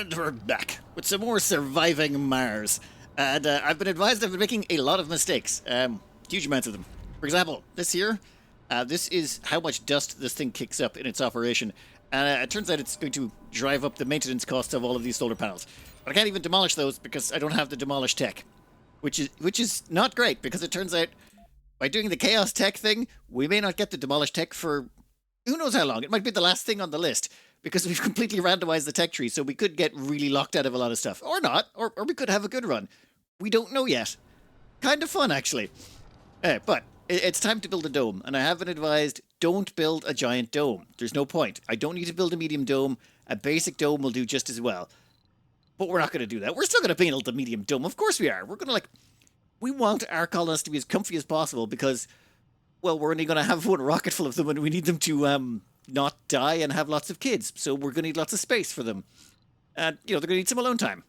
And we're back with some more surviving Mars. And I've been advised I've been making a lot of mistakes. Huge amounts of them. For example, this here, this is how much dust this thing kicks up in its operation. And it turns out it's going to drive up the maintenance costs of all of these solar panels. But I can't even demolish those because I don't have the demolish tech. Which is not great, because it turns out by doing the chaos tech thing, we may not get the demolish tech for who knows how long. It might be the last thing on the list, because we've completely randomized the tech tree, so we could get really locked out of a lot of stuff. Or not, or we could have a good run. We don't know yet. Kind of fun, actually. But it's time to build a dome, and I have been advised, don't build a giant dome. There's no point. I don't need to build a medium dome. A basic dome will do just as well. But we're not going to do that. We're still going to build a medium dome. Of course we are. We're going to, we want our colonists to be as comfy as possible because, well, we're only going to have one rocket full of them, and we need them to, not die and have lots of kids. So we're going to need lots of space for them. And, they're going to need some alone time.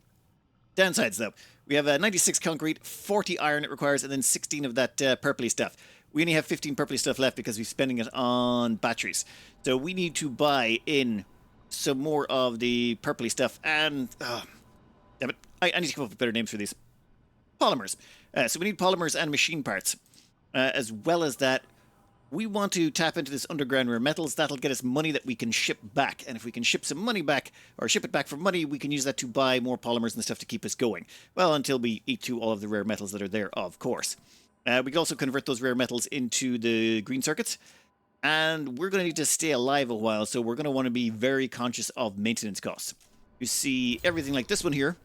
Downsides, though. We have 96 concrete, 40 iron it requires, and then 16 of that purpley stuff. We only have 15 purpley stuff left because we're spending it on batteries. So we need to buy in some more of the purpley stuff. And, damn it, I need to come up with better names for these. Polymers. So we need polymers and machine parts. As well as that, we want to tap into this underground rare metals. That'll get us money that we can ship back. And if we can ship some money back, or ship it back for money, we can use that to buy more polymers and stuff to keep us going. Well, until we eat through all of the rare metals that are there, of course. We can also convert those rare metals into the green circuits. And we're going to need to stay alive a while, so we're going to want to be very conscious of maintenance costs. You see, everything like this one here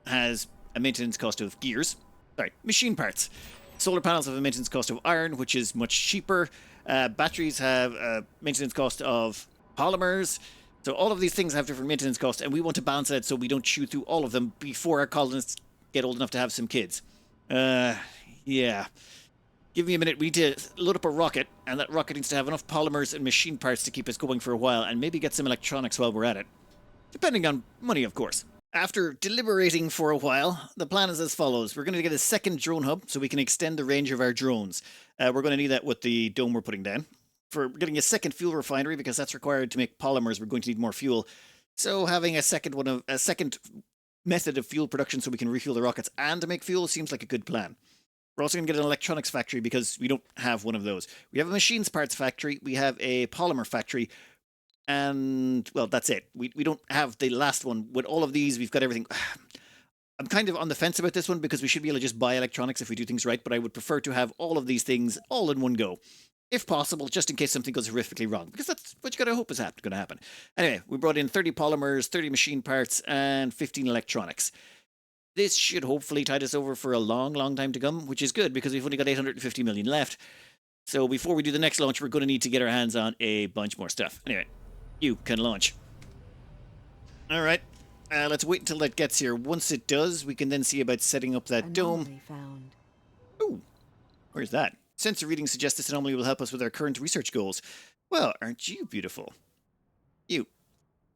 has a maintenance cost of gears. Sorry, machine parts. Solar panels have a maintenance cost of iron, which is much cheaper. Batteries have a maintenance cost of polymers. So all of these things have different maintenance costs, and we want to balance it out so we don't chew through all of them before our colonists get old enough to have some kids. Yeah. Give me a minute. We need to load up a rocket, and that rocket needs to have enough polymers and machine parts to keep us going for a while, and maybe get some electronics while we're at it. Depending on money, of course. After deliberating for a while, the plan is as follows. We're going to get a second drone hub so we can extend the range of our drones. We're going to need that with the dome we're putting down. For getting a second fuel refinery, because that's required to make polymers, we're going to need more fuel. So having a second method of fuel production so we can refuel the rockets and to make fuel seems like a good plan. We're also going to get an electronics factory because we don't have one of those. We have a machines parts factory. We have a polymer factory. And, well, that's it. We don't have the last one. With all of these, we've got everything. I'm kind of on the fence about this one because we should be able to just buy electronics if we do things right, but I would prefer to have all of these things all in one go. If possible, just in case something goes horrifically wrong, because that's what you gotta hope is going to happen. Anyway, we brought in 30 polymers, 30 machine parts, and 15 electronics. This should hopefully tide us over for a long, long time to come, which is good because we've only got 850 million left. So before we do the next launch, we're going to need to get our hands on a bunch more stuff. Anyway. You can launch. Alright, let's wait until that gets here. Once it does, we can then see about setting up that dome. Found. Ooh, where's that? Sensor readings suggest this anomaly will help us with our current research goals. Well, aren't you beautiful? You,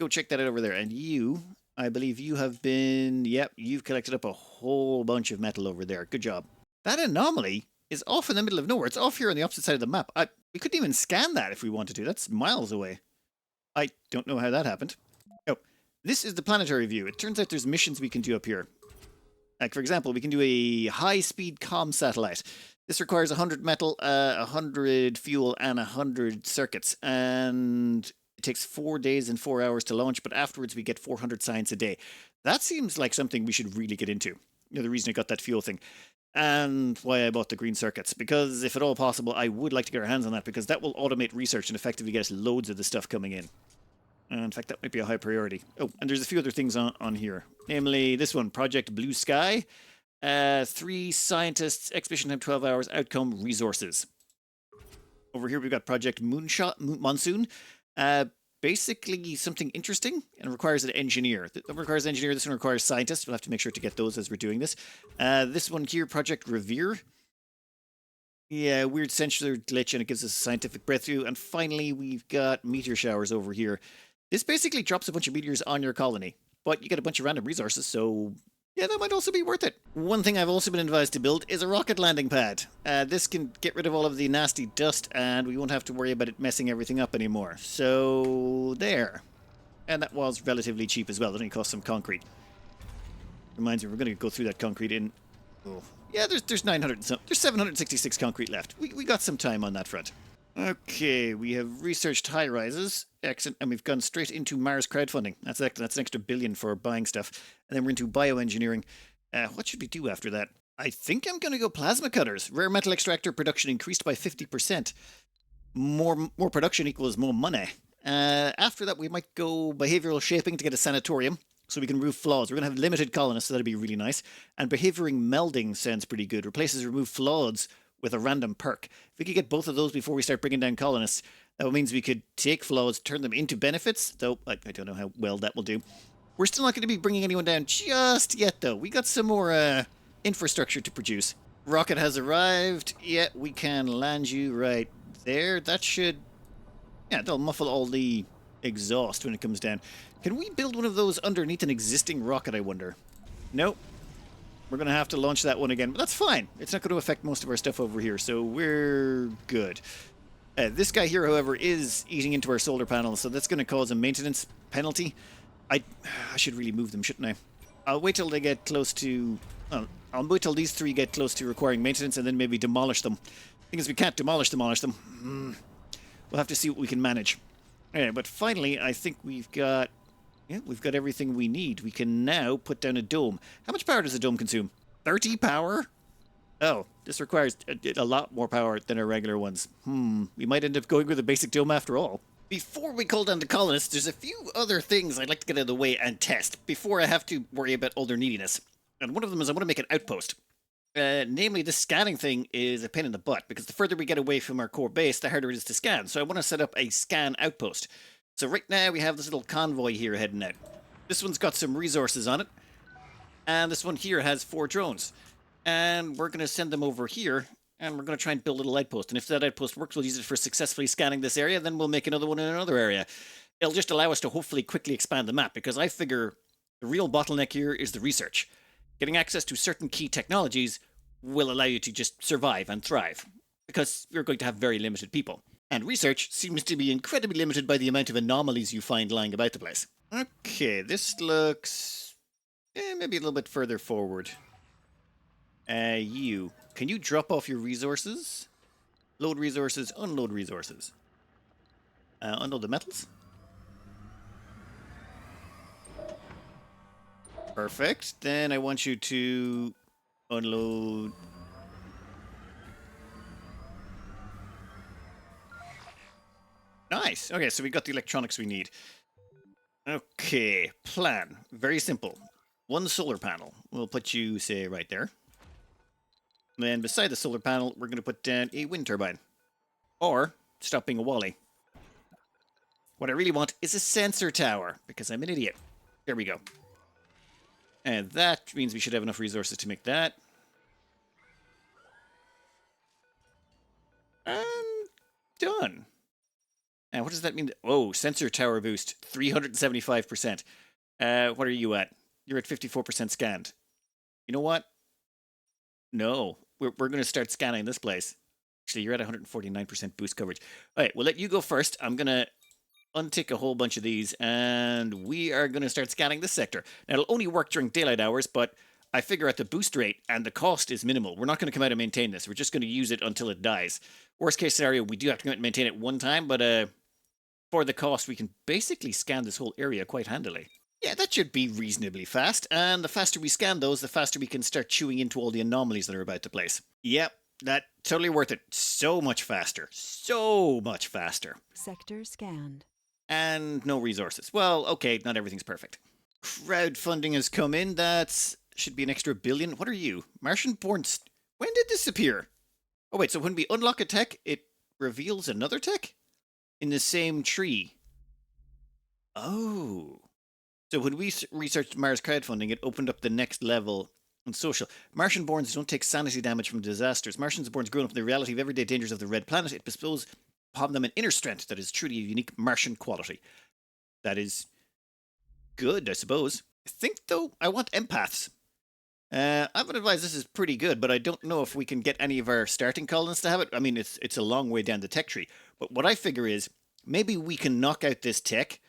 go check that out over there. And you, I believe you have been... Yep, you've collected up a whole bunch of metal over there. Good job. That anomaly is off in the middle of nowhere. It's off here on the opposite side of the map. We couldn't even scan that if we wanted to. That's miles away. I don't know how that happened. Oh, this is the planetary view. It turns out there's missions we can do up here. Like, for example, we can do a high-speed comm satellite. This requires 100 metal, 100 fuel, and 100 circuits. And it takes 4 days and 4 hours to launch, but afterwards we get 400 science a day. That seems like something we should really get into. The reason I got that fuel thing. And why I bought the green circuits. Because if at all possible, I would like to get our hands on that, because that will automate research and effectively get us loads of the stuff coming in. In fact, that might be a high priority. Oh, and there's a few other things on here. Namely, this one, Project Blue Sky. 3 scientists, expedition time 12 hours, outcome resources. Over here we've got Project Monsoon. Basically something interesting, and requires an engineer. That requires an engineer, this one requires scientists. We'll have to make sure to get those as we're doing this. This one here, Project Revere. Yeah, weird sensor glitch, and it gives us a scientific breakthrough. And finally, we've got meteor showers over here. This basically drops a bunch of meteors on your colony, but you get a bunch of random resources, so yeah, that might also be worth it. One thing I've also been advised to build is a rocket landing pad. This can get rid of all of the nasty dust, and we won't have to worry about it messing everything up anymore. So, there. And that was relatively cheap as well. It only cost some concrete. Reminds me, we're going to go through that concrete in... Oh, yeah, there's 900 and some... There's 766 concrete left. We got some time on that front. Okay, we have researched high-rises. Excellent. And we've gone straight into Mars crowdfunding. That's an extra billion for buying stuff. And then we're into bioengineering. What should we do after that? I think I'm going to go plasma cutters. Rare metal extractor production increased by 50%. More production equals more money. After that, we might go behavioral shaping to get a sanatorium, so we can remove flaws. We're going to have limited colonists, so that'd be really nice. And behavioring melding sounds pretty good. Replaces remove flaws with a random perk. If we could get both of those before we start bringing down colonists, that means we could take flaws, turn them into benefits, though I don't know how well that will do. We're still not going to be bringing anyone down just yet, though. We got some more infrastructure to produce. Rocket has arrived. Yeah, we can land you right there. That should... Yeah, they'll muffle all the exhaust when it comes down. Can we build one of those underneath an existing rocket, I wonder? Nope. We're going to have to launch that one again, but that's fine. It's not going to affect most of our stuff over here, so we're good. This guy here, however, is eating into our solar panels, so that's going to cause a maintenance penalty. I should really move them, shouldn't I? I'll wait till they get close to... I'll wait till these three get close to requiring maintenance and then maybe demolish them. Thing is, we can't demolish them. We'll have to see what we can manage. Anyway, but finally, I think we've got everything we need. We can now put down a dome. How much power does a dome consume? 30 power? Oh, this requires a lot more power than our regular ones. We might end up going with a basic dome after all. Before we call down the colonists, there's a few other things I'd like to get out of the way and test before I have to worry about all their neediness. And one of them is I want to make an outpost. Namely, the scanning thing is a pain in the butt, because the further we get away from our core base, the harder it is to scan. So I want to set up a scan outpost. So right now we have this little convoy here heading out. This one's got some resources on it. And this one here has 4 drones. And we're going to send them over here, and we're going to try and build a little outpost. And if that outpost works, we'll use it for successfully scanning this area, then we'll make another one in another area. It'll just allow us to hopefully quickly expand the map, because I figure the real bottleneck here is the research. Getting access to certain key technologies will allow you to just survive and thrive, because you're going to have very limited people. And research seems to be incredibly limited by the amount of anomalies you find lying about the place. Okay, this looks... maybe a little bit further forward. Can you drop off your resources? Load resources, unload resources. Unload the metals. Perfect. Then I want you to unload... Nice. Okay, so we got the electronics we need. Okay, plan. Very simple. One solar panel. We'll put you, say, right there. Then beside the solar panel, we're going to put down a wind turbine. Or, stop being a Wally. What I really want is a sensor tower, because I'm an idiot. There we go. And that means we should have enough resources to make that. And done. And what does that mean? Oh, sensor tower boost, 375%. What are you at? You're at 54% scanned. You know what? No, we're going to start scanning this place. Actually, you're at 149% boost coverage. All right, we'll let you go first. I'm going to untick a whole bunch of these, and we are going to start scanning this sector. Now, it'll only work during daylight hours, but I figure at the boost rate and the cost is minimal. We're not going to come out and maintain this. We're just going to use it until it dies. Worst case scenario, we do have to come out and maintain it one time, but for the cost, we can basically scan this whole area quite handily. Yeah, that should be reasonably fast, and the faster we scan those, the faster we can start chewing into all the anomalies that are about the place. Yep, that totally worth it. So much faster. So much faster. Sector scanned. And no resources. Well, okay, not everything's perfect. Crowdfunding has come in. That should be an extra billion. What are you? Martian born... When did this appear? Oh, wait, so when we unlock a tech, it reveals another tech? In the same tree. Oh. So when we researched Mars crowdfunding, it opened up the next level on social. Martian-borns don't take sanity damage from disasters. Martians-borns grown up in the reality of everyday dangers of the red planet. It bestows upon them an inner strength that is truly a unique Martian quality. That is good, I suppose. I think, though, I want empaths. I would advise this is pretty good, but I don't know if we can get any of our starting colonists to have it. I mean, it's a long way down the tech tree. But what I figure is, maybe we can knock out this tech,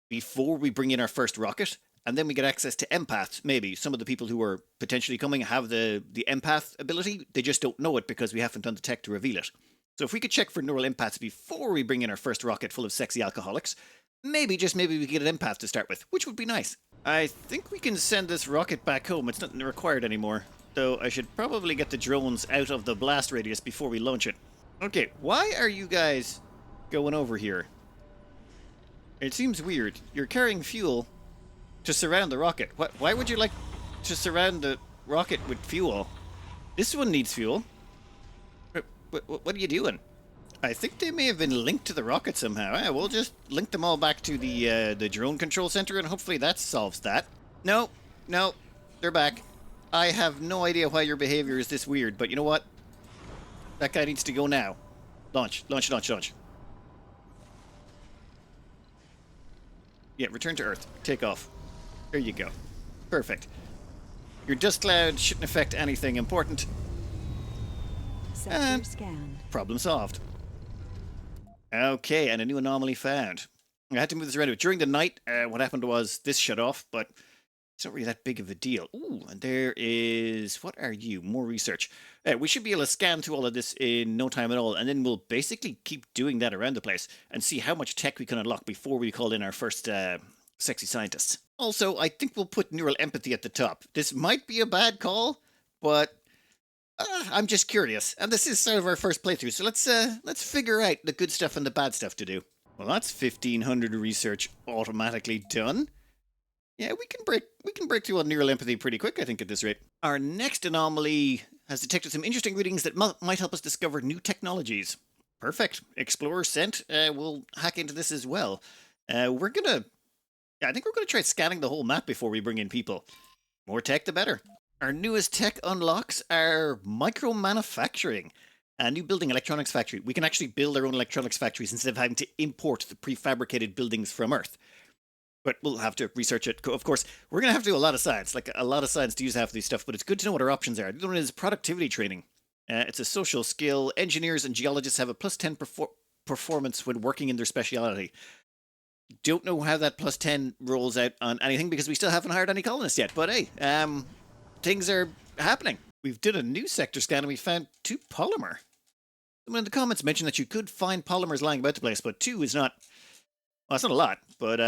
before we bring in our first rocket, and then we get access to empaths. Maybe some of the people who are potentially coming have the empath ability. They just don't know it because we haven't done the tech to reveal it. So if we could check for neural empaths before we bring in our first rocket full of sexy alcoholics, maybe, just maybe, we could get an empath to start with, which would be nice. I think we can send this rocket back home. It's not required anymore. Though I should probably get the drones out of the blast radius before we launch it. Okay, why are you guys going over here? It seems weird. You're carrying fuel to surround the rocket. Why would you like to surround the rocket with fuel? This one needs fuel. What are you doing? I think they may have been linked to the rocket somehow. We'll just link them all back to the drone control center, and hopefully that solves that. No, they're back. I have no idea why your behavior is this weird, but you know what? That guy needs to go now. Launch. Yeah, return to Earth. Take off. There you go. Perfect. Your dust cloud shouldn't affect anything important. Sector scanned. Problem solved. Okay, and a new anomaly found. I had to move this around. During the night, what happened was this shut off, but it's not really that big of a deal. Ooh, and there is... What are you? More research. We should be able to scan through all of this in no time at all, and then we'll basically keep doing that around the place and see how much tech we can unlock before we call in our first sexy scientists. Also, I think we'll put neural empathy at the top. This might be a bad call, but I'm just curious. And this is sort of our first playthrough, so let's figure out the good stuff and the bad stuff to do. Well, that's 1,500 research automatically done. Yeah, we can break through on neural empathy pretty quick, I think, at this rate. Our next anomaly has detected some interesting readings that might help us discover new technologies. Perfect. Explorer sent. We'll hack into this as well. I think we're gonna try scanning the whole map before we bring in people. More tech, the better. Our newest tech unlocks are micro-manufacturing. A new building electronics factory. We can actually build our own electronics factories instead of having to import the prefabricated buildings from Earth. But we'll have to research it. Of course, we're going to have to do a lot of science, like a lot of science to use half of these stuff, but it's good to know what our options are. The other one is productivity training. It's a social skill. Engineers and geologists have a plus 10 performance when working in their speciality. Don't know how that plus 10 rolls out on anything because we still haven't hired any colonists yet. But hey, things are happening. We've done a new sector scan and we found 2 polymer. Someone in the comments mentioned that you could find polymers lying about the place, but 2 is not... Well, it's not a lot, but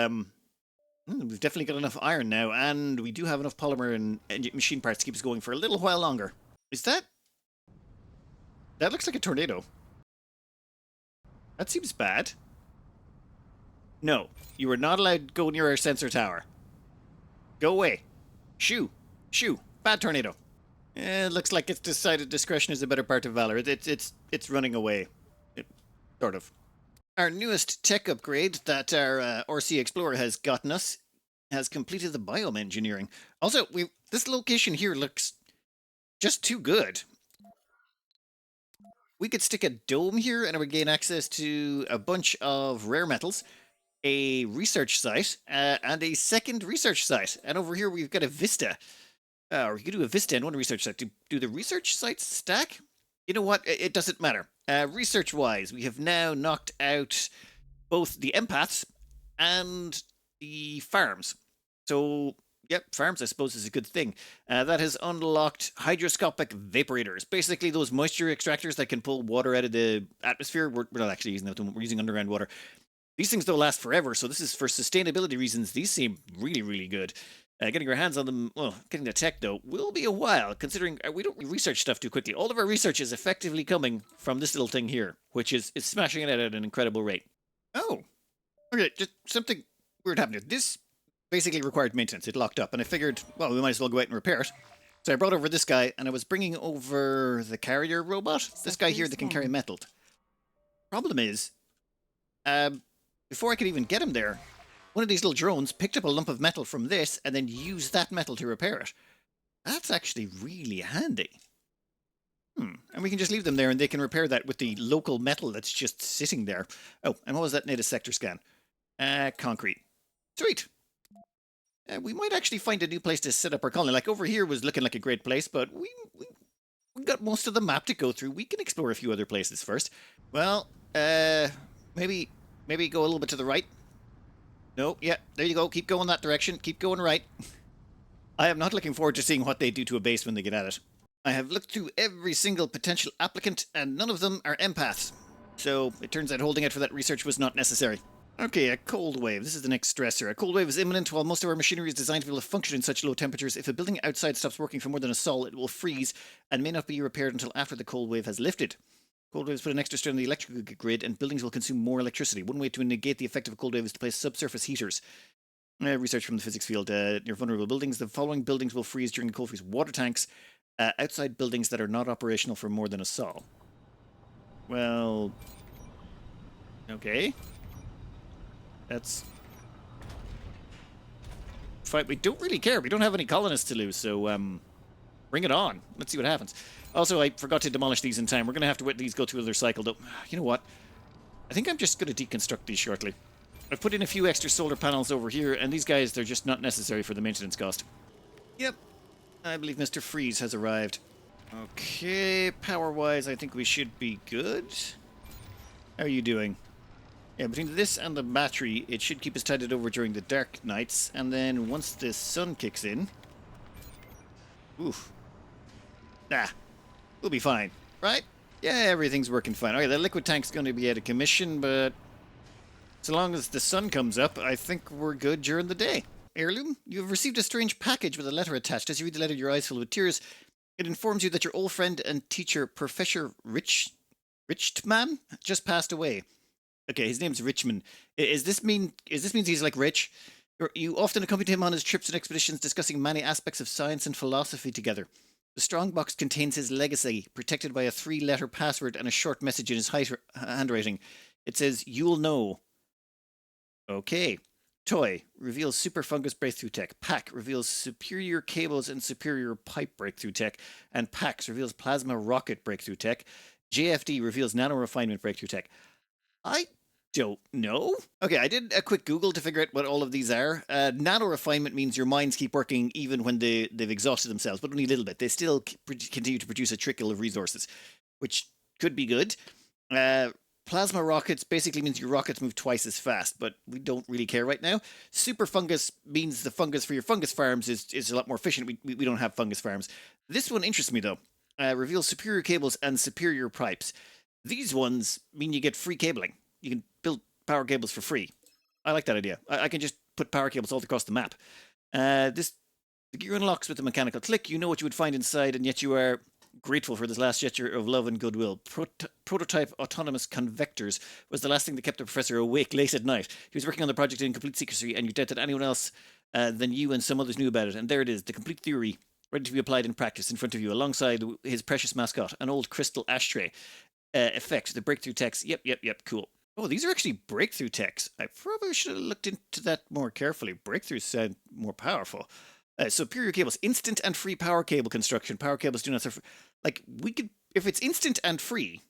we've definitely got enough iron now, and we do have enough polymer and machine parts to keep us going for a little while longer. Is that... That looks like a tornado. That seems bad. No, you are not allowed to go near our sensor tower. Go away. Shoo. Bad tornado. It looks like it's decided discretion is a better part of valor. It's running away. Sort of. Our newest tech upgrade that our RC Explorer has gotten us has completed the biome engineering. Also, this location here looks just too good. We could stick a dome here and it would gain access to a bunch of rare metals, a research site, and a second research site. And over here we've got a vista. Or we could do a vista and one research site. Do the research sites stack? You know what? It doesn't matter. Research-wise, we have now knocked out both the empaths and the farms. So, yep, farms, I suppose, is a good thing. That has unlocked hydroscopic vaporators. Basically, those moisture extractors that can pull water out of the atmosphere. We're not actually using them, we're using underground water. These things don't last forever, so this is for sustainability reasons. These seem really, really good. Getting our hands on them, well, getting the tech, though, will be a while, considering we don't research stuff too quickly. All of our research is effectively coming from this little thing here, which is smashing it out at an incredible rate. Oh. Okay, just something weird happened here. This basically required maintenance. It locked up, and I figured, well, we might as well go out and repair it. So I brought over this guy, and I was bringing over the carrier robot. This guy here that can carry metal. Problem is, before I could even get him there, one of these little drones picked up a lump of metal from this and then used that metal to repair it. That's actually really handy. And we can just leave them there and they can repair that with the local metal that's just sitting there. Oh, and what was that native sector scan? Concrete. Sweet. We might actually find a new place to set up our colony. Like over here was looking like a great place, but we got most of the map to go through. We can explore a few other places first. Well, maybe go a little bit to the right. No, yeah, there you go. Keep going that direction. Keep going right. I am not looking forward to seeing what they do to a base when they get at it. I have looked through every single potential applicant, and none of them are empaths. So it turns out holding out for that research was not necessary. Okay, a cold wave. This is the next stressor. A cold wave is imminent. While most of our machinery is designed to be able to function in such low temperatures, if a building outside stops working for more than a sol, it will freeze and may not be repaired until after the cold wave has lifted. Cold waves put an extra strain on the electrical grid, and buildings will consume more electricity. One way to negate the effect of a cold wave is to place subsurface heaters. Research from the physics field. Near vulnerable buildings, the following buildings will freeze during the cold freeze. Water tanks, outside buildings that are not operational for more than a sol. Well, okay. That's fine. We don't really care. We don't have any colonists to lose, so bring it on. Let's see what happens. Also, I forgot to demolish these in time. We're going to have to let these go through their cycle, though. You know what? I think I'm just going to deconstruct these shortly. I've put in a few extra solar panels over here, and these guys, they're just not necessary for the maintenance cost. Yep. I believe Mr. Freeze has arrived. Okay, power-wise, I think we should be good. How are you doing? Yeah, between this and the battery, it should keep us tided over during the dark nights, and then once the sun kicks in... Oof. We'll be fine, right? Yeah, everything's working fine. Okay, the liquid tank's going to be out of commission, but... so long as the sun comes up, I think we're good during the day. Heirloom, you have received a strange package with a letter attached. As you read the letter, your eyes fill with tears. It informs you that your old friend and teacher, Professor Richtman, just passed away. Okay, his name's Richmond. Is this means he's like rich? You often accompanied him on his trips and expeditions, discussing many aspects of science and philosophy together. The strongbox contains his legacy, protected by a 3-letter password and a short message in his handwriting. It says, "You'll know." Okay. Toy reveals super fungus breakthrough tech. Pack reveals superior cables and superior pipe breakthrough tech. And Pax reveals plasma rocket breakthrough tech. JFD reveals nano refinement breakthrough tech. I don't know. Okay, I did a quick Google to figure out what all of these are. Nano refinement means your mines keep working even when they've exhausted themselves, but only a little bit. They still continue to produce a trickle of resources, which could be good. Plasma rockets basically means your rockets move twice as fast, but we don't really care right now. Super fungus means the fungus for your fungus farms is a lot more efficient. We don't have fungus farms. This one interests me, though. Reveals superior cables and superior pipes. These ones mean you get free cabling. You can build power cables for free. I like that idea. I can just put power cables all across the map. The gear unlocks with a mechanical click. You know what you would find inside, and yet you are grateful for this last gesture of love and goodwill. Prototype autonomous convectors was the last thing that kept the professor awake late at night. He was working on the project in complete secrecy, and you doubt that anyone else than you and some others knew about it. And there it is, the complete theory, ready to be applied in practice in front of you, alongside his precious mascot, an old crystal ashtray. Effect, the breakthrough techs. Yep, cool. Oh, these are actually breakthrough techs. I probably should have looked into that more carefully. Breakthroughs sound more powerful. Superior cables, instant and free power cable construction. Power cables do not suffer. Like, we could, if it's instant and free,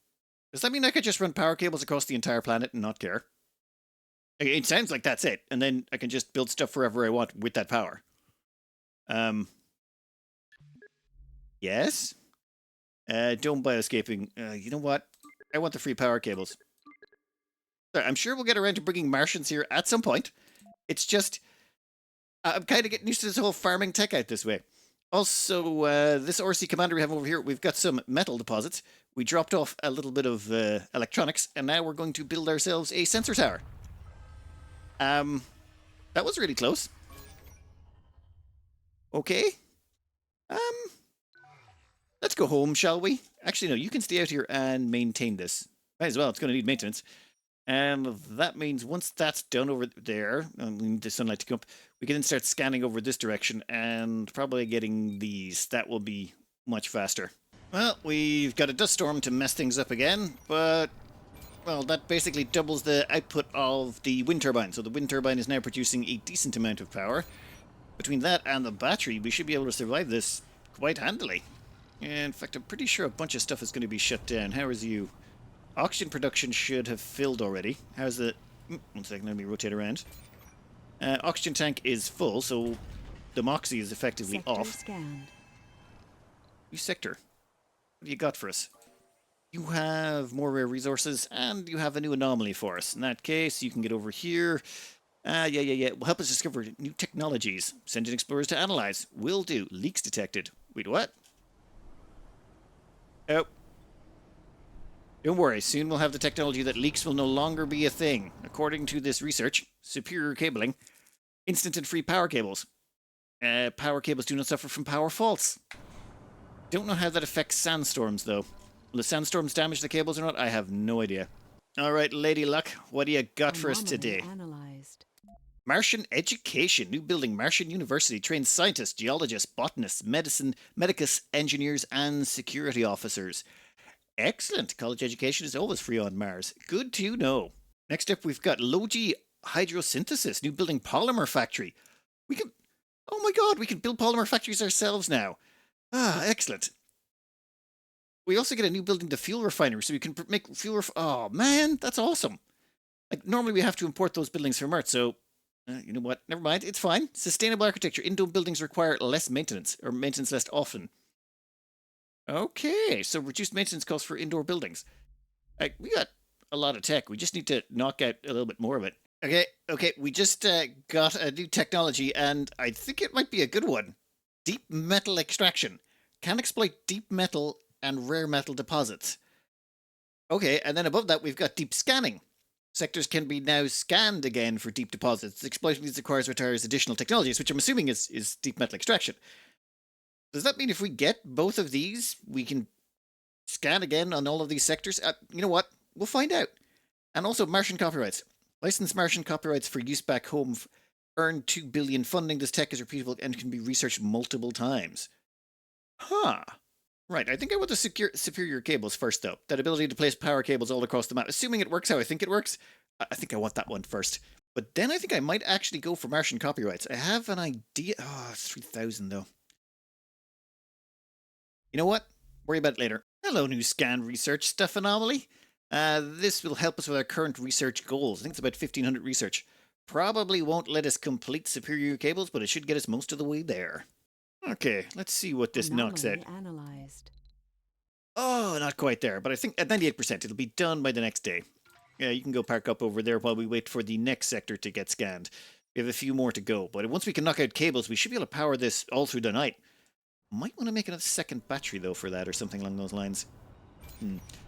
does that mean I could just run power cables across the entire planet and not care? It sounds like that's it. And then I can just build stuff wherever I want with that power. Yes? Dome bioscaping. You know what? I want the free power cables. I'm sure we'll get around to bringing Martians here at some point. It's just, I'm kind of getting used to this whole farming tech out this way. Also, this RC commander we have over here, we've got some metal deposits. We dropped off a little bit of electronics, and now we're going to build ourselves a sensor tower. That was really close. Okay. Let's go home, shall we? Actually, no, you can stay out here and maintain this. Might as well, it's going to need maintenance. And that means once that's done over there, and we need the sunlight to come up, we can then start scanning over this direction and probably getting these. That will be much faster. Well, we've got a dust storm to mess things up again, but, well, that basically doubles the output of the wind turbine. So the wind turbine is now producing a decent amount of power. Between that and the battery, we should be able to survive this quite handily. In fact, I'm pretty sure a bunch of stuff is going to be shut down. How is you? Oxygen production should have filled already. How's the... one second, let me rotate around. Oxygen tank is full, so the Moxie is effectively Sector off. Scanned. New sector. What do you got for us? You have more rare resources, and you have a new anomaly for us. In that case, you can get over here. Yeah. Will help us discover new technologies. Send in explorers to analyze. Will do. Leaks detected. Wait, what? Oh. Don't worry. Soon we'll have the technology that leaks will no longer be a thing. According to this research, superior cabling, instant and free power cables. Power cables do not suffer from power faults. Don't know how that affects sandstorms, though. Will the sandstorms damage the cables or not? I have no idea. All right, Lady Luck, what do you got for us today? Analyzed. Martian education. New building, Martian University. Trains scientists, geologists, botanists, medicus engineers, and security officers. Excellent. College education is always free on Mars. Good to know. Next up, we've got Logi Hydrosynthesis. New building, polymer factory. We can... Oh my god, we can build polymer factories ourselves now. Ah, excellent. We also get a new building, the fuel refinery, so we can make fuel. Oh man, that's awesome. Like normally we have to import those buildings from Earth, so you know what? Never mind. It's fine. Sustainable architecture. Indoor buildings require less maintenance, or maintenance less often. Okay, so reduced maintenance costs for indoor buildings. We got a lot of tech. We just need to knock out a little bit more of it. Okay. We just got a new technology, and I think it might be a good one. Deep metal extraction. Can exploit deep metal and rare metal deposits. Okay, and then above that, we've got deep scanning. Sectors can be now scanned again for deep deposits. Exploiting these requires additional technologies, which I'm assuming is deep metal extraction. Does that mean if we get both of these, we can scan again on all of these sectors? You know what? We'll find out. And also Martian copyrights. Licensed Martian copyrights for use back home earn 2 billion funding. This tech is repeatable and can be researched multiple times. Huh. Right, I think I want the superior cables first, though. That ability to place power cables all across the map. Assuming it works how I think it works, I think I want that one first. But then I think I might actually go for Martian copyrights. I have an idea. Oh, it's 3,000, though. You know what? Worry about it later. Hello, new scan research stuff anomaly. This will help us with our current research goals. I think it's about 1,500 research. Probably won't let us complete superior cables, but it should get us most of the way there. Okay, let's see what this knocks out. Analyzed. Oh, not quite there, but I think at 98%, it'll be done by the next day. Yeah, you can go park up over there while we wait for the next sector to get scanned. We have a few more to go, but once we can knock out cables, we should be able to power this all through the night. Might want to make another second battery, though, for that, or something along those lines.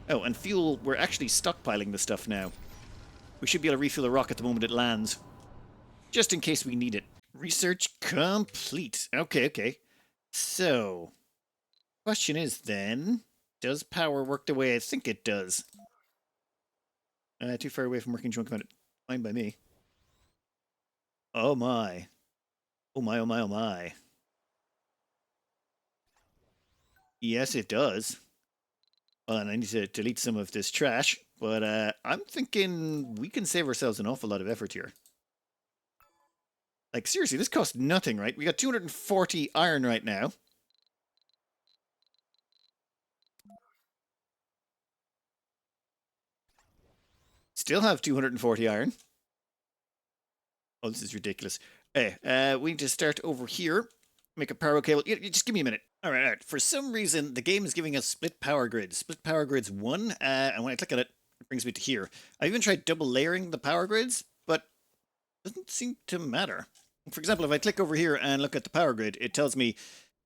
Oh, and fuel, we're actually stockpiling the stuff now. We should be able to refuel the rocket the moment it lands. Just in case we need it. Research complete. Okay. So, question is then, does power work the way I think it does? Too far away from working joint command. Fine by me. Oh my. Oh my. Yes, it does. Well, and I need to delete some of this trash, but I'm thinking we can save ourselves an awful lot of effort here. Like, seriously, this costs nothing, right? We got 240 iron right now. Still have 240 iron. Oh, this is ridiculous. Hey, we need to start over here. Make a power cable. Just give me a minute. All right. For some reason, the game is giving us split power grids. Split power grids 1, and when I click on it, it brings me to here. I even tried double layering the power grids, but it doesn't seem to matter. For example, if I click over here and look at the power grid, it tells me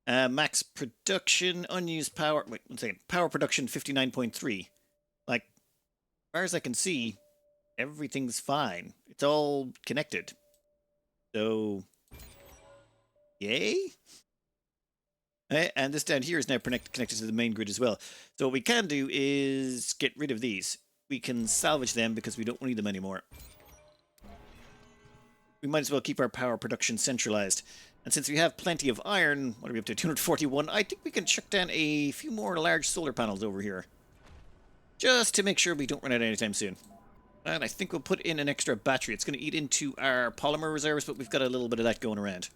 max production, unused power. Wait, 1 second. Power production 59.3. Like, as far as I can see, everything's fine. It's all connected. So, yay? And this down here is now connected to the main grid as well. So what we can do is get rid of these. We can salvage them because we don't need them anymore. We might as well keep our power production centralized. And since we have plenty of iron, what are we up to, 241? I think we can chuck down a few more large solar panels over here. Just to make sure we don't run out anytime soon. And I think we'll put in an extra battery. It's going to eat into our polymer reserves, but we've got a little bit of that going around.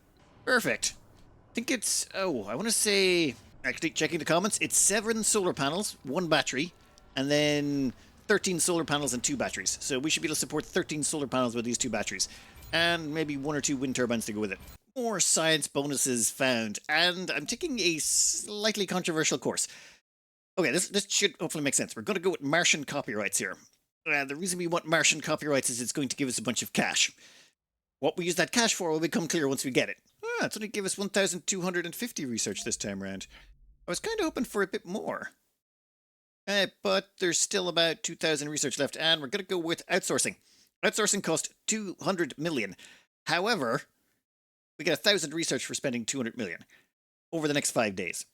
Perfect. I think it's, I want to say, actually checking the comments, it's 7 solar panels, 1 battery, and then 13 solar panels and 2 batteries. So we should be able to support 13 solar panels with these 2 batteries. And maybe 1 or 2 wind turbines to go with it. More science bonuses found. And I'm taking a slightly controversial course. Okay, this should hopefully make sense. We're going to go with Martian copyrights here. The reason we want Martian copyrights is it's going to give us a bunch of cash. What we use that cash for will become clear once we get it. Ah, it's only give us 1,250 research this time around. I was kind of hoping for a bit more. But there's still about 2,000 research left, and we're going to go with outsourcing. Outsourcing cost 200 million. However, we get 1,000 research for spending 200 million over the next 5 days.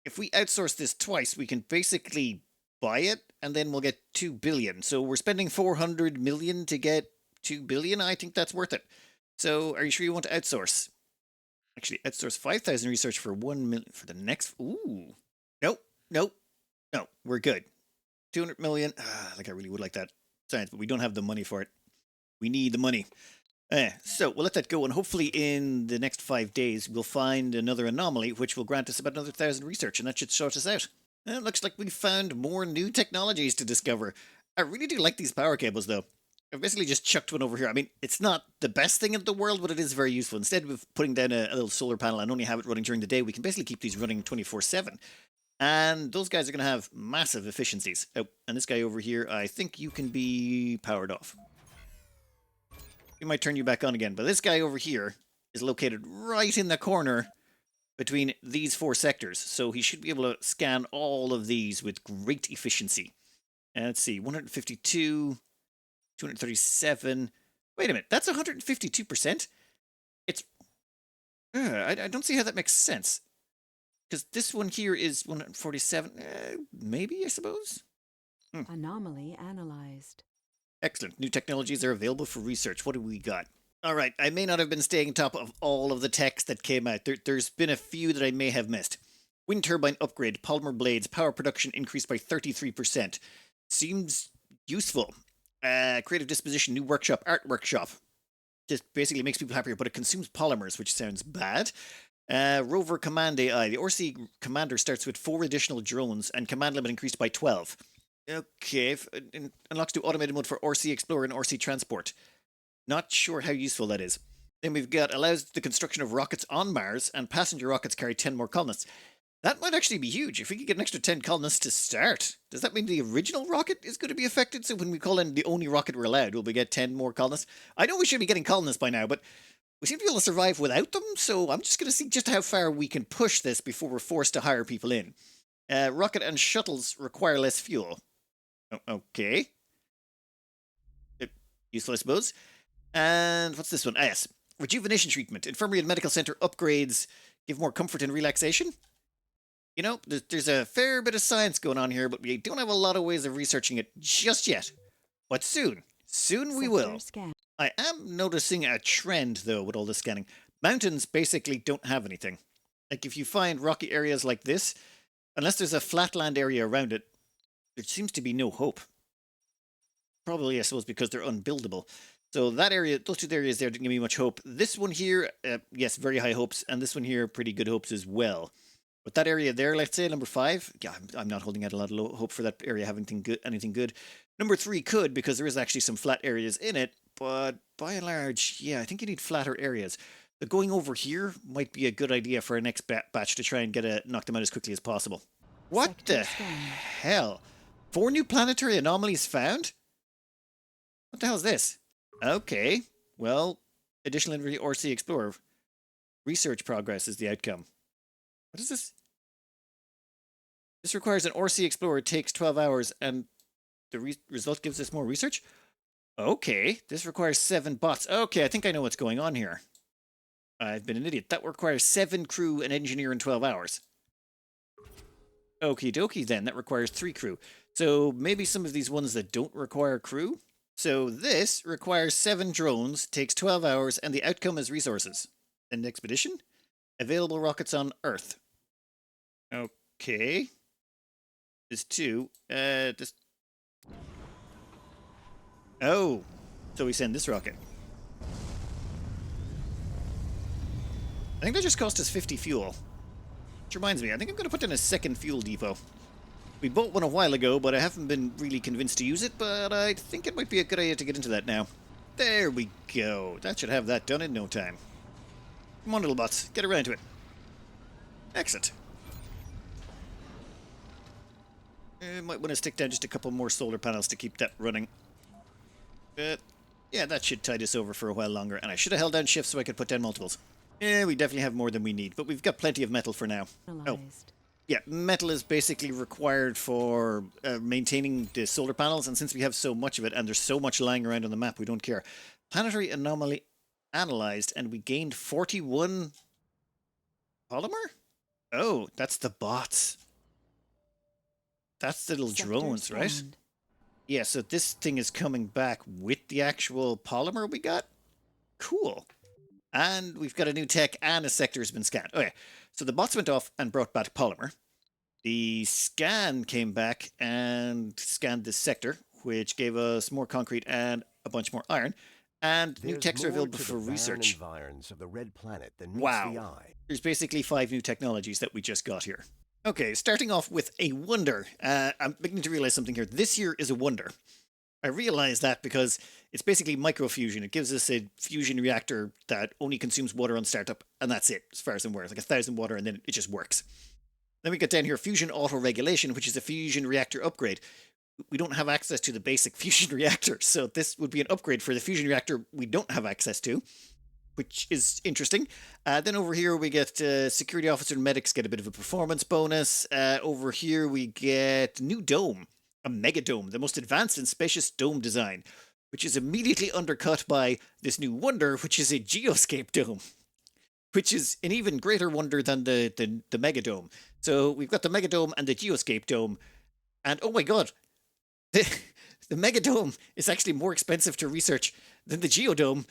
If we outsource this twice, we can basically buy it, and then we'll get 2 billion. So we're spending 400 million to get 2 billion. I think that's worth it. So are you sure you want to outsource? Actually, outsource 5,000 research for 1 million for the next. Ooh. Nope. Nope. No, we're good. 200 million. Like I really would like that science, but we don't have the money for it. We need the money. So we'll let that go, and hopefully in the next 5 days we'll find another anomaly which will grant us about another 1,000 research, and that should sort us out. It looks like we've found more new technologies to discover. I really do like these power cables, though. I've basically just chucked one over here. I mean, it's not the best thing in the world, but it is very useful. Instead of putting down a little solar panel and only have it running during the day, we can basically keep these running 24/7. And those guys are going to have massive efficiencies. Oh, and this guy over here, I think you can be powered off. We might turn you back on again, but this guy over here is located right in the corner between these 4 sectors, so he should be able to scan all of these with great efficiency. And let's see, 152, 237. Wait a minute, that's 152%? It's... I don't see how that makes sense. Because this one here is 147. Maybe, I suppose? Anomaly analyzed. Excellent. New technologies are available for research. What do we got? All right, I may not have been staying on top of all of the text that came out. There's been a few that I may have missed. Wind turbine upgrade, polymer blades, power production increased by 33%. Seems useful. Creative disposition, new workshop, art workshop. Just basically makes people happier, but it consumes polymers, which sounds bad. Rover Command AI. The RC Commander starts with 4 additional drones, and command limit increased by 12. Okay, unlocks to automated mode for RC Explorer and RC Transport. Not sure how useful that is. Then we've got allows the construction of rockets on Mars, and passenger rockets carry 10 more colonists. That might actually be huge. If we could get an extra 10 colonists to start, does that mean the original rocket is going to be affected? So when we call in the only rocket we're allowed, will we get 10 more colonists? I know we should be getting colonists by now, but we seem to be able to survive without them, so I'm just going to see just how far we can push this before we're forced to hire people in. Rocket and shuttles require less fuel. Okay. Useful, I suppose. And what's this one? Yes. Rejuvenation treatment. Infirmary and medical center upgrades give more comfort and relaxation. You know, there's a fair bit of science going on here, but we don't have a lot of ways of researching it just yet. But soon. Soon we will. Scan. I am noticing a trend, though, with all this scanning. Mountains basically don't have anything. Like, if you find rocky areas like this, unless there's a flatland area around it, there seems to be no hope. Probably, I suppose, because they're unbuildable. So that area, those 2 areas there didn't give me much hope. This one here, yes, very high hopes. And this one here, pretty good hopes as well. But that area there, let's say, number 5, yeah, I'm not holding out a lot of hope for that area having anything good. Number 3 could, because there is actually some flat areas in it. But by and large, yeah, I think you need flatter areas. But going over here might be a good idea for our next batch to try and knock them out as quickly as possible. What the hell? 4 new planetary anomalies found? What the hell is this? Okay, well, additional inventory RC Explorer. Research progress is the outcome. What is this? This requires an RC Explorer. It takes 12 hours, and the result gives us more research? Okay, this requires 7 bots. Okay, I think I know what's going on here. I've been an idiot. That requires 7 crew and engineer in 12 hours. Okie dokie then, that requires 3 crew. So maybe some of these ones that don't require crew? So this requires 7 drones, takes 12 hours, and the outcome is resources. An expedition? Available rockets on Earth. Okay. There's 2. This... Oh, so we send this rocket. I think that just cost us 50 fuel. Which reminds me, I think I'm going to put in a second fuel depot. We bought one a while ago, but I haven't been really convinced to use it, but I think it might be a good idea to get into that now. There we go. That should have that done in no time. Come on, little bots. Get around to it. Excellent. Might want to stick down just a couple more solar panels to keep that running. Yeah, that should tide us over for a while longer. And I should have held down shift so I could put down multiples. Yeah, we definitely have more than we need, but we've got plenty of metal for now. Oh, Analyzed. yeah, metal is basically required for maintaining the solar panels, and since we have so much of it, and there's so much lying around on the map, we don't care. Planetary anomaly analyzed, and we gained 41 polymer? Oh, that's the bots. That's the little Sector drones, right? scanned. Yeah, so this thing is coming back with the actual polymer we got? Cool. And we've got a new tech and a sector has been scanned. Okay, so the bots went off and brought back polymer. The scan came back and scanned this sector, which gave us more concrete and a bunch more iron. And new techs are available for research. Environs of the red planet than meets Wow. the eye. There's basically 5 new technologies that we just got here. Okay, starting off with a wonder. I'm beginning to realize something here. This year is a wonder. I realize that because it's basically microfusion. It gives us a fusion reactor that only consumes water on startup, and that's it, as far as I'm aware. It's like 1,000 water, and then it just works. Then we get down here, fusion auto-regulation, which is a fusion reactor upgrade. We don't have access to the basic fusion reactor, so this would be an upgrade for the fusion reactor we don't have access to, which is interesting. Then over here we get security officer and medics get a bit of a performance bonus. Over here we get new dome, a mega dome, the most advanced and spacious dome design, which is immediately undercut by this new wonder, which is a geoscape dome, which is an even greater wonder than the mega dome. So we've got the mega dome and the geoscape dome, and oh my god, the mega dome is actually more expensive to research than the geodome.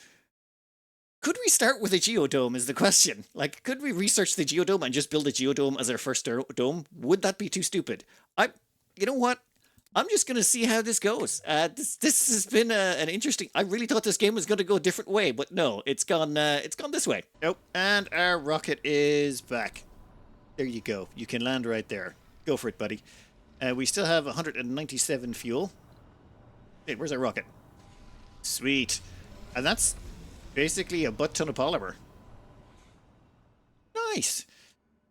Could we start with a geodome is the question. Like, could we research the geodome and just build a geodome as our first dome? Would that be too stupid? You know what? I'm just going to see how this goes. This has been an interesting... I really thought this game was going to go a different way, but no, it's gone this way. Nope. And our rocket is back. There you go. You can land right there. Go for it, buddy. We still have 197 fuel. Hey, where's our rocket? Sweet. And that's basically a butt ton of polymer. Nice.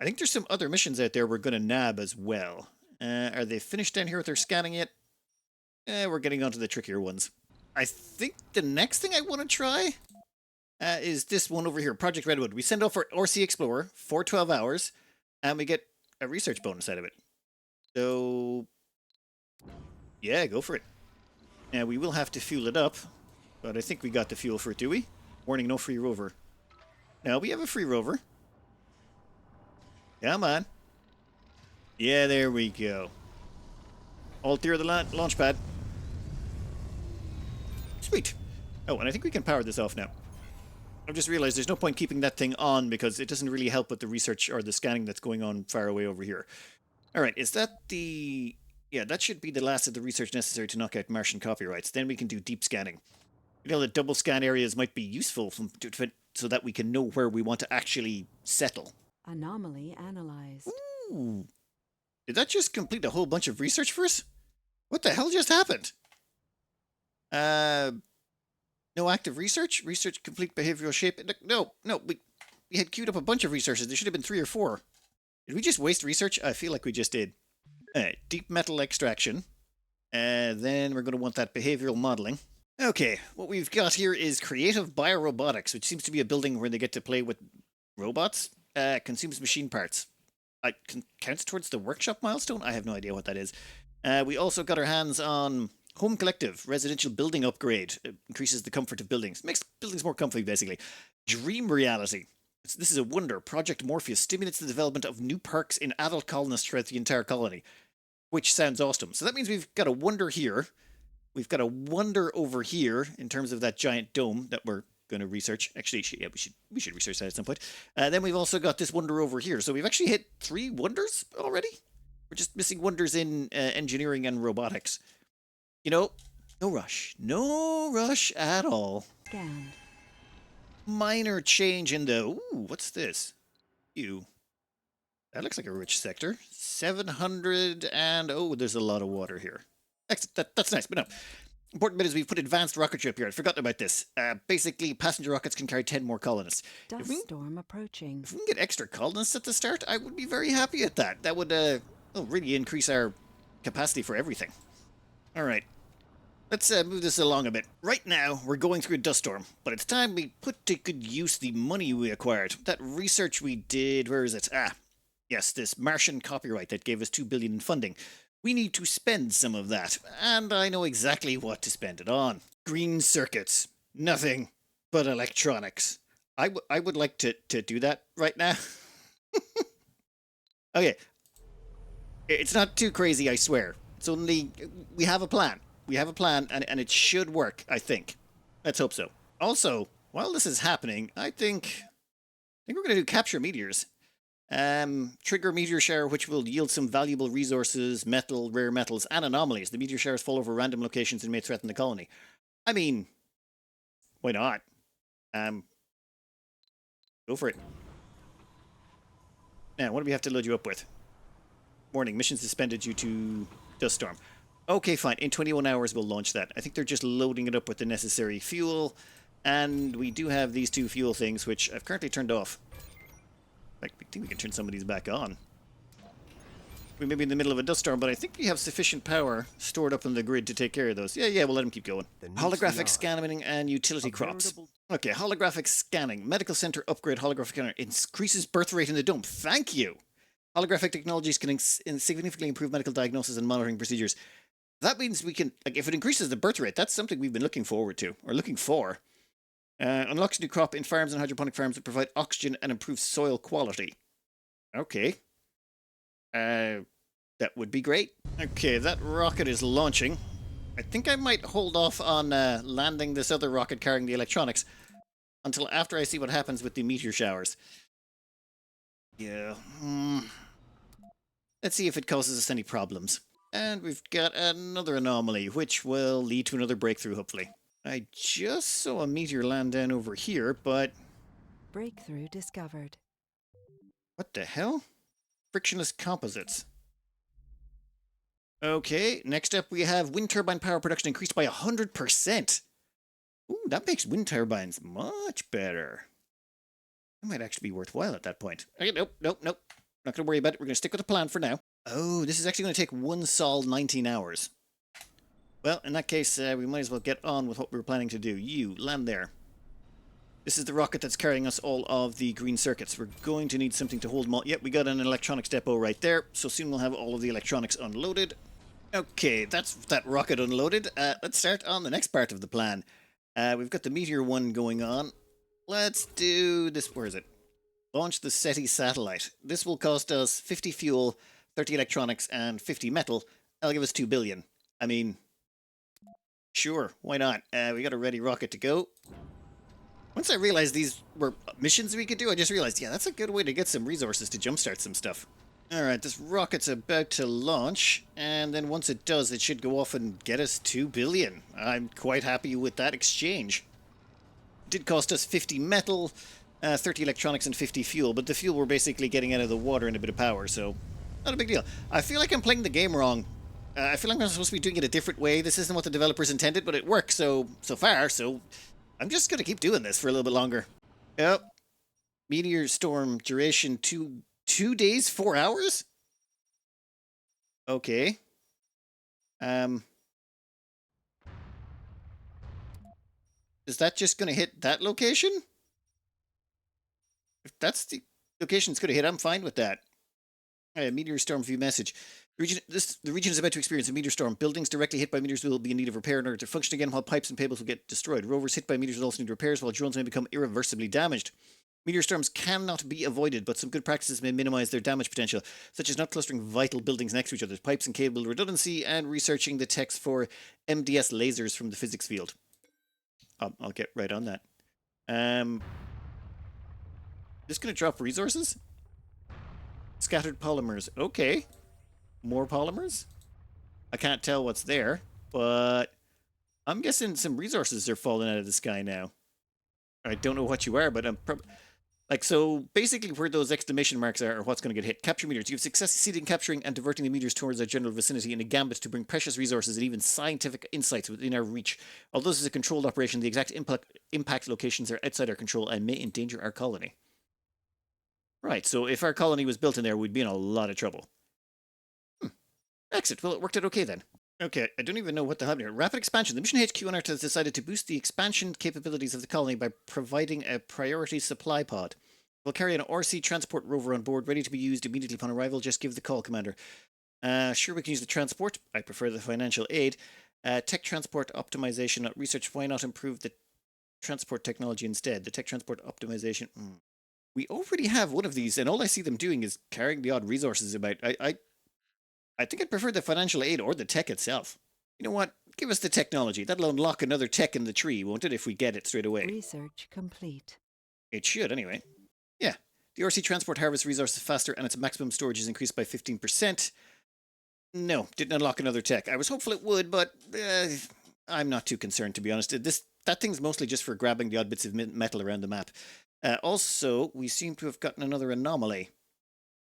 I think there's some other missions out there we're going to nab as well. Are they finished down here with their scanning yet? We're getting onto the trickier ones. I think the next thing I want to try is this one over here, Project Redwood. We send off for RC Explorer for 12 hours, and we get a research bonus out of it. So, yeah, go for it. We will have to fuel it up, but I think we got the fuel for it, do we? Warning, no free rover. No, we have a free rover. Come on. Yeah, there we go. All clear the launch pad. Sweet. Oh, and I think we can power this off now. I've just realized there's no point keeping that thing on because it doesn't really help with the research or the scanning that's going on far away over here. Alright, is that the... Yeah, that should be the last of the research necessary to knock out Martian copyrights. Then we can do deep scanning. You know, the double scan areas might be useful so that we can know where we want to actually settle. Anomaly analyzed. Ooh. Did that just complete a whole bunch of research for us? What the hell just happened? No active research? Research complete behavioral shape? No, we had queued up a bunch of researches. There should have been 3 or 4. Did we just waste research? I feel like we just did. Deep metal extraction. Then we're going to want that behavioral modeling. Okay, what we've got here is creative biorobotics, which seems to be a building where they get to play with robots. Consumes machine parts. Counts towards the workshop milestone? I have no idea what that is. We also got our hands on Home Collective, residential building upgrade. It increases the comfort of buildings. Makes buildings more comfy, basically. Dream reality. This is a wonder. Project Morpheus stimulates the development of new perks in adult colonists throughout the entire colony, which sounds awesome. So that means we've got a wonder here. We've got a wonder over here in terms of that giant dome that we're going to research. Actually, yeah, we should research that at some point. Then we've also got this wonder over here. So we've actually hit 3 wonders already. We're just missing wonders in engineering and robotics. You know, no rush. No rush at all. Scanned. Minor change in the... Ooh, what's this? Ew. That looks like a rich sector. 700 and... Oh, there's a lot of water here. That's nice, but no. Important bit is we've put advanced rocketry up here. I'd forgotten about this. Basically, passenger rockets can carry 10 more colonists. Dust storm approaching. If we can get extra colonists at the start, I would be very happy at that. That would really increase our capacity for everything. All right. Let's move this along a bit. Right now, we're going through a dust storm, but it's time we put to good use the money we acquired. That research we did, where is it? Yes, this Martian copyright that gave us 2 billion in funding. We need to spend some of that, and I know exactly what to spend it on. Green circuits. Nothing but electronics. I would like to do that right now. Okay, it's not too crazy, I swear. It's only, we have a plan. We have a plan, and it should work, I think. Let's hope so. Also, while this is happening, I think we're going to do capture meteors. Trigger meteor shower, which will yield some valuable resources, metal, rare metals, and anomalies. The meteor showers fall over random locations and may threaten the colony. I mean, why not? Go for it. Now, what do we have to load you up with? Warning, mission suspended due to dust storm. Okay, fine. In 21 hours, we'll launch that. I think they're just loading it up with the necessary fuel. And we do have these 2 fuel things, which I've currently turned off. I think we can turn some of these back on. We may be in the middle of a dust storm, but I think we have sufficient power stored up on the grid to take care of those. Yeah, we'll let them keep going. Holographic scanning and utility crops. Okay, holographic scanning. Medical center upgrade holographic scanner. Increases birth rate in the dome. Thank you! Holographic technologies can significantly improve medical diagnosis and monitoring procedures. That means we can, like, if it increases the birth rate, that's something we've been looking forward to, or looking for. Unlocks new crop in farms and hydroponic farms that provide oxygen and improve soil quality. Okay. That would be great. Okay, that rocket is launching. I think I might hold off on landing this other rocket carrying the electronics until after I see what happens with the meteor showers. Yeah. Let's see if it causes us any problems. And we've got another anomaly, which will lead to another breakthrough, hopefully. I just saw a meteor land down over here, but... Breakthrough discovered. What the hell? Frictionless composites. Okay, next up we have wind turbine power production increased by 100%. Ooh, that makes wind turbines much better. That might actually be worthwhile at that point. Okay, nope. Not going to worry about it. We're going to stick with the plan for now. Oh, this is actually going to take one sol 19 hours. Well, in that case, we might as well get on with what we were planning to do. You, land there. This is the rocket that's carrying us all of the green circuits. We're going to need something to hold them all. Yep, we got an electronics depot right there, so soon we'll have all of the electronics unloaded. Okay, that's that rocket unloaded. Let's start on the next part of the plan. We've got the meteor one going on. Let's do this. Where is it? Launch the SETI satellite. This will cost us 50 fuel, 30 electronics, and 50 metal. That'll give us 2 billion. I mean, sure, why not? We got a ready rocket to go. Once I realized these were missions we could do, I just realized, yeah, that's a good way to get some resources to jumpstart some stuff. Alright, this rocket's about to launch, and then once it does, it should go off and get us 2 billion. I'm quite happy with that exchange. It did cost us 50 metal, 30 electronics, and 50 fuel, but the fuel we're basically getting out of the water and a bit of power, so not a big deal. I feel like I'm playing the game wrong. I feel like I'm supposed to be doing it a different way. This isn't what the developers intended, but it works so far, so I'm just going to keep doing this for a little bit longer. Yep. Meteor storm duration 2 days, 4 hours? Okay. Is that just going to hit that location? If that's the location it's going to hit, I'm fine with that. Meteor storm view message. The region is about to experience a meteor storm. Buildings directly hit by meteors will be in need of repair in order to function again, while pipes and cables will get destroyed. Rovers hit by meteors will also need repairs, while drones may become irreversibly damaged. Meteor storms cannot be avoided, but some good practices may minimize their damage potential, such as not clustering vital buildings next to each other, pipes and cable redundancy, and researching the text for MDS lasers from the physics field. I'll get right on that. Just going to drop resources? Scattered polymers. Okay. More polymers? I can't tell what's there, but I'm guessing some resources are falling out of the sky now. I don't know what you are, but I'm probably... Like, so basically where those exclamation marks are what's going to get hit. Capture meteors. You've succeeded in capturing and diverting the meteors towards our general vicinity in a gambit to bring precious resources and even scientific insights within our reach. Although this is a controlled operation, the exact impact locations are outside our control and may endanger our colony. Right, so if our colony was built in there, we'd be in a lot of trouble. Exit. Well, it worked out okay then. Okay, I don't even know what the hell here. Rapid expansion. The mission HQ on Earth has decided to boost the expansion capabilities of the colony by providing a priority supply pod. We'll carry an RC transport rover on board, ready to be used immediately upon arrival. Just give the call, Commander. Sure, we can use the transport. I prefer the financial aid. Tech transport optimization, not research. Why not improve the transport technology instead? The tech transport optimization. We already have one of these, and all I see them doing is carrying the odd resources about. I think I'd prefer the financial aid or the tech itself. You know what? Give us the technology. That'll unlock another tech in the tree, won't it, if we get it straight away? Research complete. It should, anyway. Yeah. The RC transport harvests resources faster, and its maximum storage is increased by 15%. No, didn't unlock another tech. I was hopeful it would, but I'm not too concerned, to be honest. That thing's mostly just for grabbing the odd bits of metal around the map. Also, we seem to have gotten another anomaly.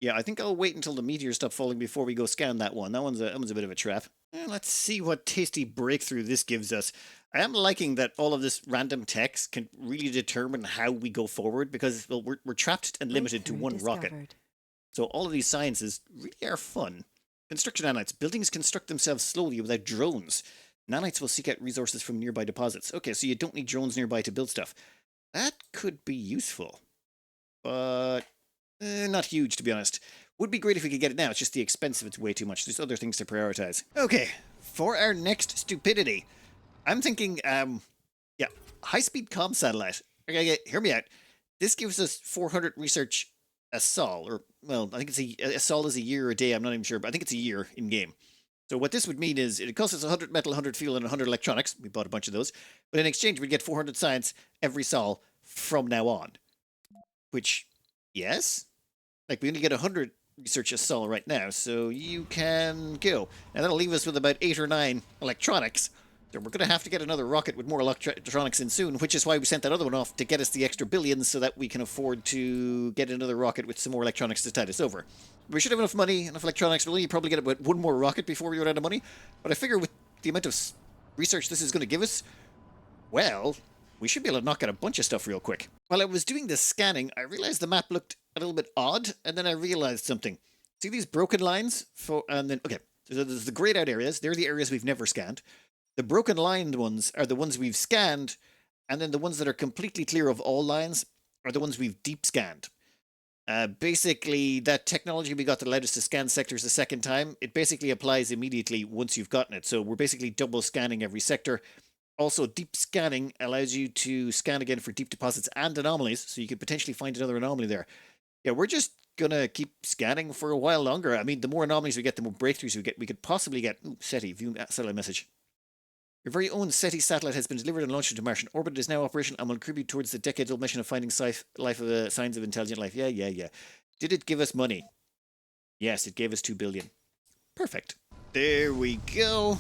Yeah, I think I'll wait until the meteors stop falling before we go scan that one. That one's a bit of a trap. Let's see what tasty breakthrough this gives us. I am liking that all of this random text can really determine how we go forward because, well, we're trapped and limited to one rocket. So all of these sciences really are fun. Construction nanites. Buildings construct themselves slowly without drones. Nanites will seek out resources from nearby deposits. Okay, so you don't need drones nearby to build stuff. That could be useful. But not huge, to be honest. Would be great if we could get it now. It's just the expense of it's way too much. There's other things to prioritize. Okay, for our next stupidity, I'm thinking, yeah, high-speed comm satellite. Okay, hear me out. This gives us 400 research a sol, or, well, I think it's a sol is a year or a day. I'm not even sure, but I think it's a year in game. So what this would mean is it costs us 100 metal, 100 fuel, and 100 electronics. We bought a bunch of those. But in exchange, we'd get 400 science every sol from now on. Which, yes? Like, we only get 100 research a sol right now, so you can go. And that'll leave us with about 8 or 9 electronics. So we're going to have to get another rocket with more electronics in soon, which is why we sent that other one off to get us the extra billions so that we can afford to get another rocket with some more electronics to tide us over. We should have enough money, enough electronics. We'll only probably get about one more rocket before we run out of money. But I figure with the amount of research this is going to give us, well, we should be able to knock out a bunch of stuff real quick. While I was doing this scanning, I realized the map looked a little bit odd, and then I realized something. See these broken lines? And then, okay, so there's the grayed out areas. They're the areas we've never scanned. The broken lined ones are the ones we've scanned, and then the ones that are completely clear of all lines are the ones we've deep scanned. Basically, that technology we got that allowed us to scan sectors a second time, it basically applies immediately once you've gotten it. So we're basically double scanning every sector. Also, deep scanning allows you to scan again for deep deposits and anomalies, so you could potentially find another anomaly there. Yeah, we're just gonna keep scanning for a while longer. I mean, the more anomalies we get, the more breakthroughs we get. We could possibly get... Ooh, SETI, view satellite message. Your very own SETI satellite has been delivered and launched into Martian orbit. It is now operational and will contribute towards the decades-old mission of finding signs of intelligent life. Yeah. Did it give us money? Yes, it gave us 2 billion. Perfect. There we go.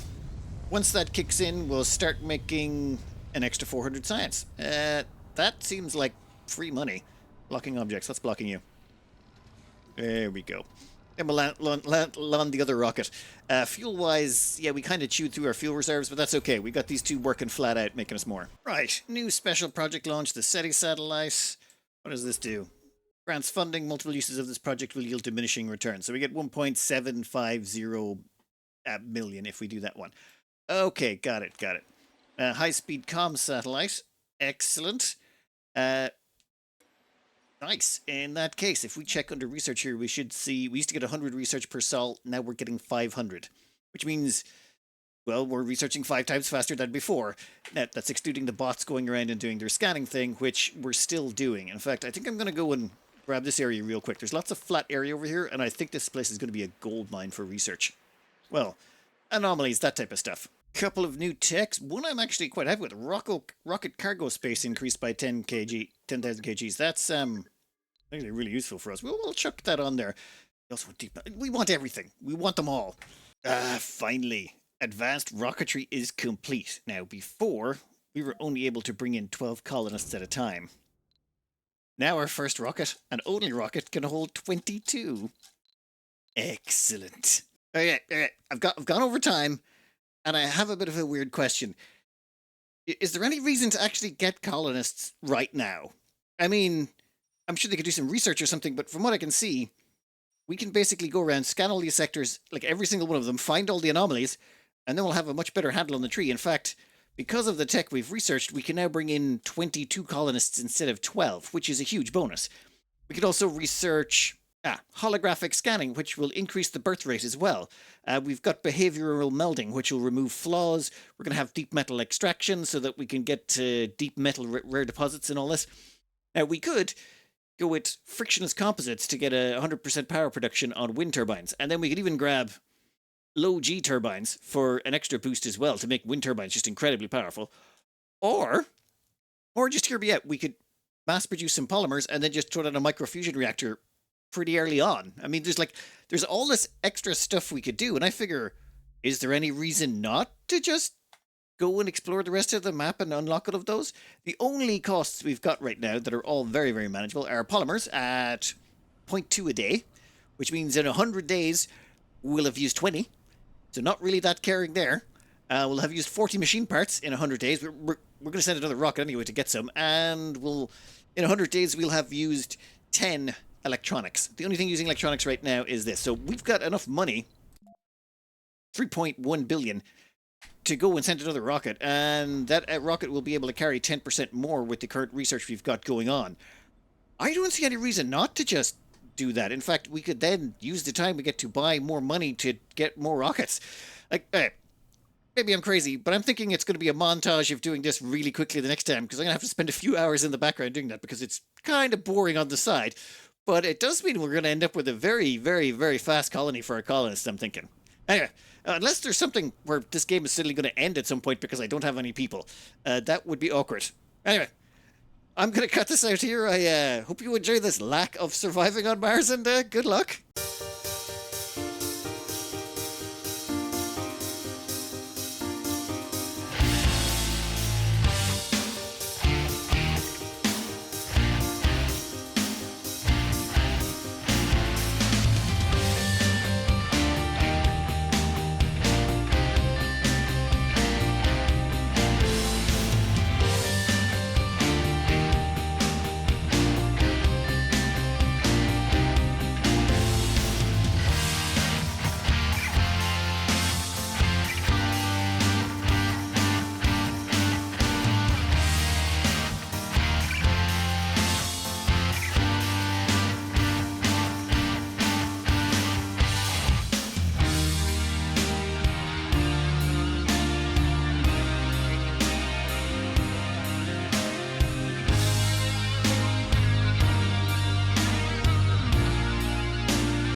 Once that kicks in, we'll start making an extra 400 science. That seems like free money. Blocking objects. What's blocking you? There we go. And we'll land the other rocket. Fuel-wise, yeah, we kind of chewed through our fuel reserves, but that's okay. We got these two working flat out, making us more. Right, new special project launch, the SETI satellite. What does this do? Grants funding. Multiple uses of this project will yield diminishing returns. So we get 1.750 million if we do that one. Okay, got it. High-speed comm satellite. Excellent. Nice. In that case, if we check under research here, we should see we used to get 100 research per sol. Now we're getting 500, which means, well, we're researching 5 times faster than before. That's excluding the bots going around and doing their scanning thing, which we're still doing. In fact, I think I'm going to go and grab this area real quick. There's lots of flat area over here, and I think this place is going to be a gold mine for research. Well, anomalies, that type of stuff. Couple of new techs. One I'm actually quite happy with. Rocket cargo space increased by 10,000 kgs. That's actually really useful for us. We'll chuck that on there. We want everything. We want them all. Finally. Advanced rocketry is complete. Now, before, we were only able to bring in 12 colonists at a time. Now our first rocket, and only rocket, can hold 22. Excellent. Okay. I've gone over time, and I have a bit of a weird question. Is there any reason to actually get colonists right now? I mean, I'm sure they could do some research or something, but from what I can see, we can basically go around, scan all these sectors, like every single one of them, find all the anomalies, and then we'll have a much better handle on the tree. In fact, because of the tech we've researched, we can now bring in 22 colonists instead of 12, which is a huge bonus. We could also research holographic scanning, which will increase the birth rate as well. We've got behavioral melding, which will remove flaws. We're going to have deep metal extraction so that we can get deep metal rare deposits and all this. Now, we could go with frictionless composites to get a 100% power production on wind turbines. And then we could even grab low G turbines for an extra boost as well to make wind turbines just incredibly powerful. Or just hear me out, we could mass produce some polymers and then just throw down a microfusion reactor pretty early on. I mean, there's all this extra stuff we could do, and I figure, is there any reason not to just go and explore the rest of the map and unlock all of those? The only costs we've got right now that are all very, very manageable are polymers at 0.2 a day, which means in 100 days we'll have used 20, so not really that caring there. We'll have used 40 machine parts in 100 days. We're going to send another rocket anyway to get some, and in 100 days we'll have used 10 electronics. The only thing using electronics right now is this. So we've got enough money, 3.1 billion, to go and send another rocket, and that rocket will be able to carry 10% more with the current research we've got going on. I don't see any reason not to just do that. In fact, we could then use the time we get to buy more money to get more rockets. Like, maybe I'm crazy, but I'm thinking it's going to be a montage of doing this really quickly the next time, because I'm going to have to spend a few hours in the background doing that, because it's kind of boring on the side. But it does mean we're going to end up with a very, very, very fast colony for our colonists, I'm thinking. Anyway, unless there's something where this game is suddenly going to end at some point because I don't have any people. That would be awkward. Anyway, I'm going to cut this out here. I hope you enjoy this lack of surviving on Mars, and good luck.